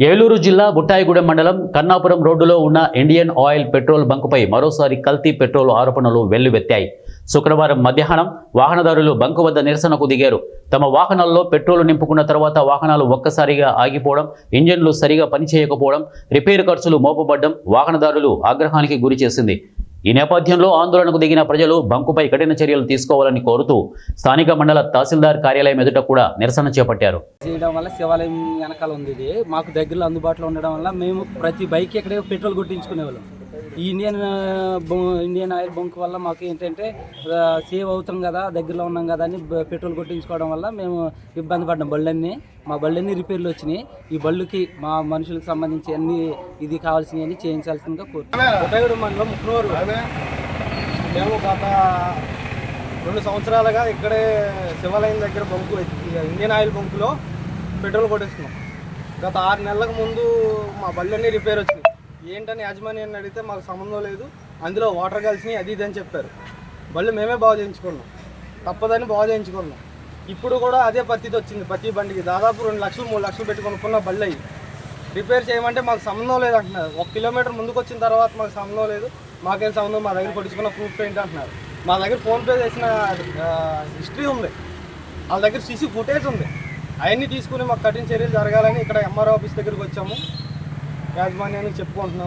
ఏలూరు జిల్లా బుట్టాయిగూడెం మండలం కన్నాపురం రోడ్డులో ఉన్న ఇండియన్ ఆయిల్ పెట్రోల్ బంకుపై మరోసారి కల్తీ పెట్రోల్ ఆరోపణలు వెల్లువెత్తాయి. శుక్రవారం మధ్యాహ్నం వాహనదారులు బంకు వద్ద నిరసనకు దిగారు. తమ వాహనాల్లో పెట్రోల్ నింపుకున్న తర్వాత వాహనాలు ఒక్కసారిగా ఆగిపోవడం, ఇంజన్లు సరిగా పనిచేయకపోవడం, రిపేరు ఖర్చులు మోపబడ్డం వాహనదారులు ఆగ్రహానికి గురిచేసింది. ఈ నేపథ్యంలో ఆందోళనకు దిగిన ప్రజలు బంకుపై కఠిన చర్యలు తీసుకోవాలని కోరుతూ స్థానిక మండల తహసీల్దార్ కార్యాలయం ఎదుట కూడా నిరసన చేపట్టారు. చేయడం వల్ల శివాలయం వెనకాల ఉంది. ఇది మాకు దగ్గరలో అందుబాటులో ఉండడం వల్ల మేము ప్రతి బైక్ ఎక్కడే పెట్రోల్ కొట్టించుకునేవాళ్ళం. ఈ ఇండియన్ ఆయిల్ బంక్ వల్ల మాకు ఏంటంటే సేవ్ అవుతాం కదా, దగ్గరలో ఉన్నాం కదా అని పెట్రోల్ కొట్టించుకోవడం వల్ల మేము ఇబ్బంది పడ్డాం. మా బళ్ళన్నీ రిపేర్లు వచ్చినాయి. ఈ బళ్ళుకి మా మనుషులకు సంబంధించి అన్ని ఇది కావాల్సినవి చేయించాల్సిందిగా కోరుతున్నాం. మండలం ముక్నూరు మేము గత 2 సంవత్సరాలుగా ఇక్కడే శివాలయం దగ్గర బంకు ఇండియన్ ఆయిల్ బంకులో పెట్రోల్ కొట్టిస్తున్నాం. గత 6 నెలలకు ముందు మా బళ్ళన్నీ రిపేర్ వచ్చినాయి. ఏంటని యాజమాన్యాన్ని అడిగితే మాకు సంబంధం లేదు, అందులో వాటర్ కలిసినాయి అది ఇది అని చెప్పారు. బళ్ళు మేమే బాగు చేయించుకున్నాం, తప్పదని బాగు చేయించుకున్నాం. ఇప్పుడు కూడా అదే పరిస్థితి వచ్చింది. ప్రతి బండికి దాదాపు 2 లక్షలు 3 లక్షలు పెట్టి కొనుక్కున్న బళ్ళు అయ్యి రిపేర్ చేయమంటే మాకు సంబంధం లేదు అంటున్నారు. 1 కిలోమీటర్ ముందుకు వచ్చిన తర్వాత మాకు సంబంధం లేదు, మాకేం సంబంధం, మా దగ్గర కొట్టించుకున్న ప్రూఫ్ ఏంటి అంటున్నారు. మా దగ్గర ఫోన్పే చేసిన హిస్టరీ ఉంది, వాళ్ళ దగ్గర సీసీ ఫుటేజ్ ఉంది. అవన్నీ తీసుకుని మాకు కఠిన చర్యలు జరగాలని ఇక్కడ ఎంఆర్ఓ ఆఫీస్ దగ్గరికి వచ్చాము, యాజమాన్యానికి చెప్పుకుంటున్నాము.